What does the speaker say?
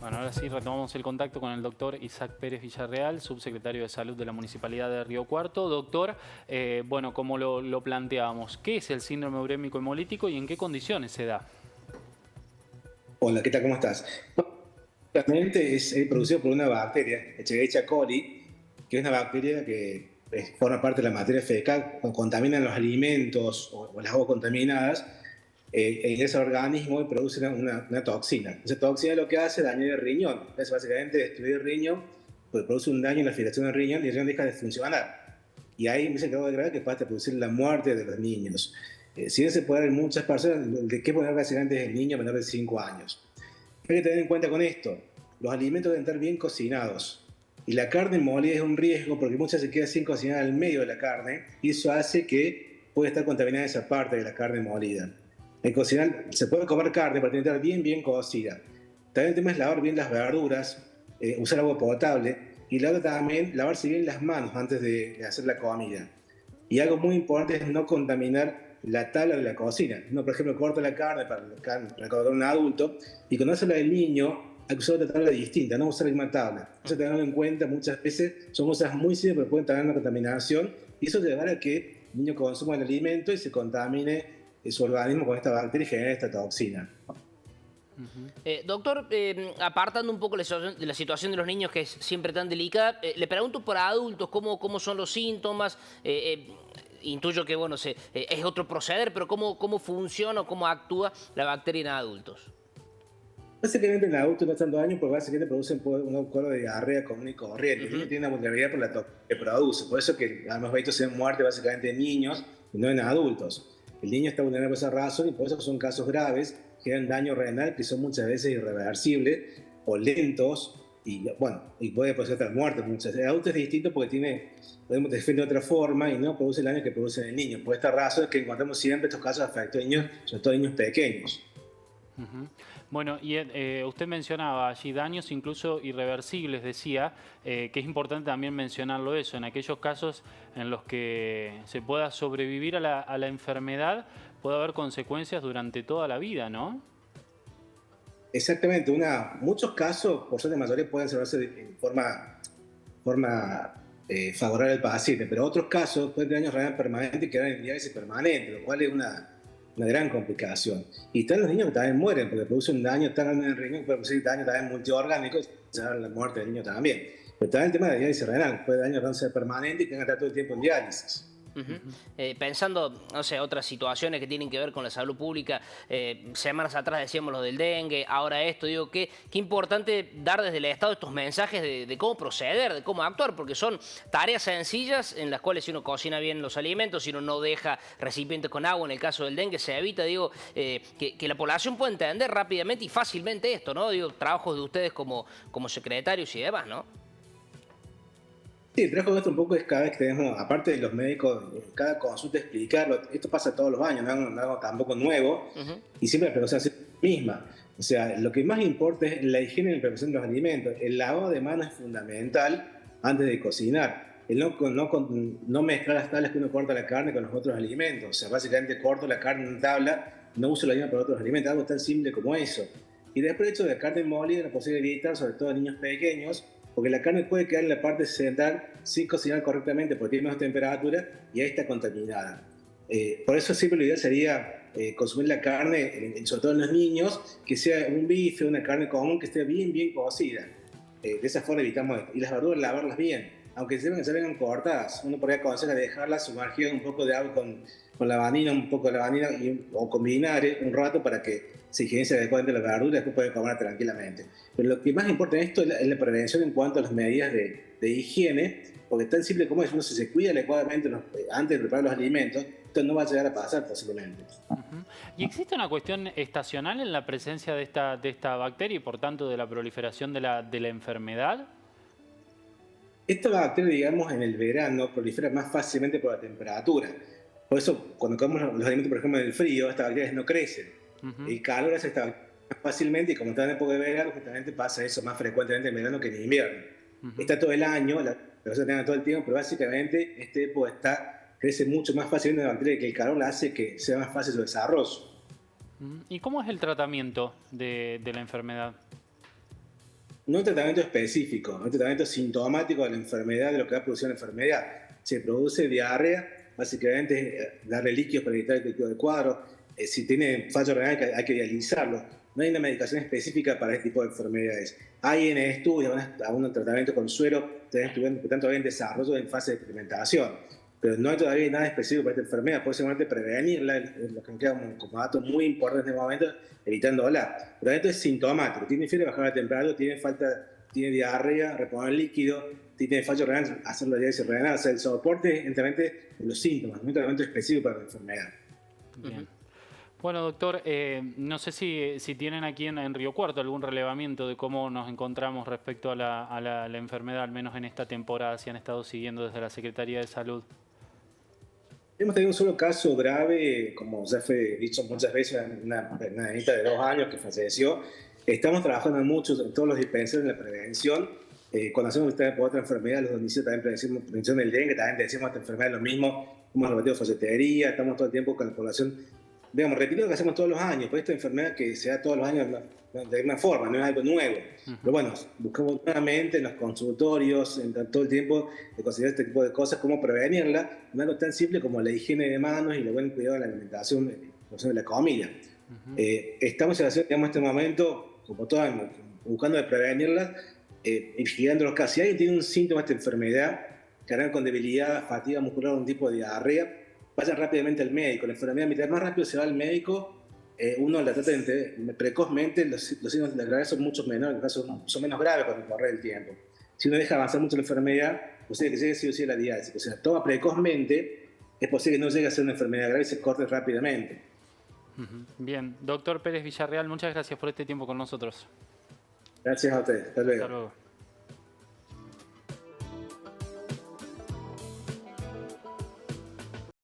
Bueno, ahora sí retomamos el contacto con el doctor Isaac Pérez Villarreal, subsecretario de Salud de la Municipalidad de Río Cuarto. Doctor, bueno, como lo planteábamos, ¿qué es el síndrome urémico hemolítico y en qué condiciones se da? Hola, ¿qué tal? ¿Cómo estás? Realmente es producido por una bacteria, Escherichia coli, que es una bacteria que forma parte de la materia fecal. Cuando contaminan los alimentos o las aguas contaminadas, en ese organismo produce una toxina. Esa toxina lo que hace es dañar el riñón. Es básicamente destruir el riñón, pues produce un daño en la filtración del riñón y el riñón deja de funcionar. Y ahí empieza a quedar grave que puede producir la muerte de los niños. Si bien se puede dar en muchas personas, ¿de qué poner básicamente es el niño menor de 5 años? Hay que tener en cuenta con esto, los alimentos deben estar bien cocinados. Y la carne molida es un riesgo porque muchas se queda sin cocinar al medio de la carne y eso hace que pueda estar contaminada esa parte de la carne molida. En cocinar se puede comer carne, pero tiene que estar bien cocida. También el tema es lavar bien las verduras, usar agua potable y luego también lavarse bien las manos antes de hacer la comida. Y algo muy importante es no contaminar la tabla de la cocina. Uno, por ejemplo, corta la carne para colocar un adulto y cuando hace la del niño hay que usar otra tabla distinta, no usar la misma tabla. Eso tenerlo en cuenta, muchas veces son cosas muy simples, pero pueden tener una contaminación y eso llevará a que el niño consuma el alimento y se contamine su organismo con esta bacteria y genere esta toxina. Doctor, apartando un poco la situación de los niños, que es siempre tan delicada, le pregunto por adultos, ¿cómo son los síntomas? Intuyo que bueno, es otro proceder, pero ¿cómo funciona o cómo actúa la bacteria en adultos? Básicamente en adultos no tanto daño, porque básicamente producen un cuadro de diarrea común y corriente. El niño tiene una vulnerabilidad por la toxina que produce. Por eso que además visto se muerte básicamente en niños y no en adultos. El niño está vulnerable por esa razón y por eso son casos graves, que dan daño renal que son muchas veces irreversibles o lentos y bueno, y puede pasar hasta la muerte. El adulto es distinto porque podemos defender de otra forma y no produce el daño que produce en el niño. Por esta razón es que encontramos siempre estos casos afectados a niños, sobre todo niños pequeños. Bueno, y usted mencionaba allí daños incluso irreversibles, decía, que es importante también mencionarlo eso, en aquellos casos en los que se pueda sobrevivir a la enfermedad, puede haber consecuencias durante toda la vida, ¿no? Exactamente, muchos casos, por ser de mayoría, pueden cerrarse en forma favorable al paciente, pero otros casos pueden tener daño renal permanente y quedar en diálisis permanente, lo cual es una gran complicación. Y están los niños que también mueren porque producen un daño tan grande en el riñón que puede producir daño también multiorgánico y se da la muerte del niño también. Pero también el tema de la diálisis renal, puede daño renal permanente y tenga que estar todo el tiempo en diálisis. Ujú. Pensando, no sé, otras situaciones que tienen que ver con la salud pública, semanas atrás decíamos lo del dengue, ahora esto, digo, qué importante dar desde el Estado estos mensajes de cómo proceder, de cómo actuar, porque son tareas sencillas en las cuales si uno cocina bien los alimentos, si uno no deja recipientes con agua, en el caso del dengue se evita, digo, que la población pueda entender rápidamente y fácilmente esto, ¿no? Digo, trabajos de ustedes como secretarios y demás, ¿no? Sí, el trabajo nuestro un poco es cada vez que tenemos, aparte de los médicos, en cada consulta explicarlo. Esto pasa todos los años, no es algo tampoco nuevo, Ujú. y siempre la preparación es la misma. O sea, lo que más importa es la higiene y la preparación de los alimentos. El lavado de manos es fundamental antes de cocinar. El no mezclar las tablas que uno corta la carne con los otros alimentos. O sea, básicamente corto la carne en una tabla, no uso la misma para otros alimentos, algo tan simple como eso. Y después el hecho de la carne molida, la posible evitar, sobre todo en niños pequeños, porque la carne puede quedar en la parte central sin cocinar correctamente porque tiene menos temperatura y ahí está contaminada. Por eso siempre lo ideal sería consumir la carne, sobre todo en los niños, que sea un bife, una carne común que esté bien cocida. De esa forma evitamos esto. Y las verduras lavarlas bien, aunque se vengan cortadas. Uno podría aconsejar dejarlas sumergidas un poco de agua con lavanina, un poco de lavanina o con vinagre un rato para que se higienice adecuadamente la verdura y después pueden comer tranquilamente. Pero lo que más importa en esto es la prevención en cuanto a las medidas de higiene, porque tan simple como es, uno si se cuida adecuadamente antes de preparar los alimentos, esto no va a llegar a pasar posiblemente. ¿Y existe una cuestión estacional en la presencia de esta bacteria y por tanto de la proliferación de la enfermedad? Esta bacteria, digamos, en el verano prolifera más fácilmente por la temperatura. Por eso, cuando comemos los alimentos, por ejemplo, en el frío, estas bacterias no crecen. Ujú. El calor hace esta bacteria más fácilmente y como está en época de verano, justamente pasa eso más frecuentemente en verano que en invierno. Ujú. Está todo el año, la persona tiene todo el tiempo, pero básicamente este época crece mucho más fácilmente la bacteria que el calor la hace que sea más fácil su desarrollo. ¿Y cómo es el tratamiento de la enfermedad? no un tratamiento específico, un tratamiento sintomático de la enfermedad, de lo que va a producir la enfermedad. Se produce diarrea, básicamente darle líquidos para evitar este tipo de cuadro. Si tiene fallo renal hay que dializarlo. No hay una medicación específica para este tipo de enfermedades. Hay en estudios, un tratamiento con suero, que están todavía en desarrollo, en fase de experimentación. Pero no hay todavía nada específico para esta enfermedad. Puede seguramente prevenirla, lo que me queda como dato muy importante en este momento, evitándola. El tratamiento es sintomático. Tiene fiebre, bajar la temperatura, tiene diarrea, reponer líquido, tiene fallo renal, hacer la diálisis renal. O sea, el soporte enteramente de los síntomas, no un tratamiento específico para la enfermedad. Bien. Bueno, doctor, no sé si tienen aquí en Río Cuarto algún relevamiento de cómo nos encontramos respecto a la enfermedad, al menos en esta temporada, si han estado siguiendo desde la Secretaría de Salud. Hemos tenido un solo caso grave, como ya fue dicho muchas veces, una niñita de 2 años que falleció. Estamos trabajando mucho en todos los dispensarios en la prevención. Cuando hacemos otra enfermedad, los domicilios también prevención del dengue, también decimos esta enfermedad lo mismo. Hemos rebatido folletería, estamos todo el tiempo con la población. Digamos, repito lo que hacemos todos los años, pues esta enfermedad que se da todos los años de alguna forma, no es algo nuevo. Pero bueno, buscamos nuevamente en los consultorios, en todo el tiempo, de considerar este tipo de cosas, cómo prevenirla, no algo tan simple como la higiene de manos y el buen cuidado de la alimentación, de la comida. Estamos en este momento, como todas, buscando de prevenirla y vigilando los casos. Si alguien tiene un síntoma de esta enfermedad, cargar con debilidad, fatiga muscular, un tipo de diarrea, vayan rápidamente al médico. La enfermedad, mientras más rápido se va al médico, uno la trata precozmente, los signos de la gravedad son mucho menores, los casos son menos graves con el correr del tiempo. Si uno deja avanzar mucho la enfermedad, posible que llegue sí o sí a la diálisis. O sea, toma precozmente, es posible que no llegue a ser una enfermedad grave y se corte rápidamente. Bien, doctor Pérez Villarreal, muchas gracias por este tiempo con nosotros. Gracias a ustedes. Hasta luego. Hasta luego.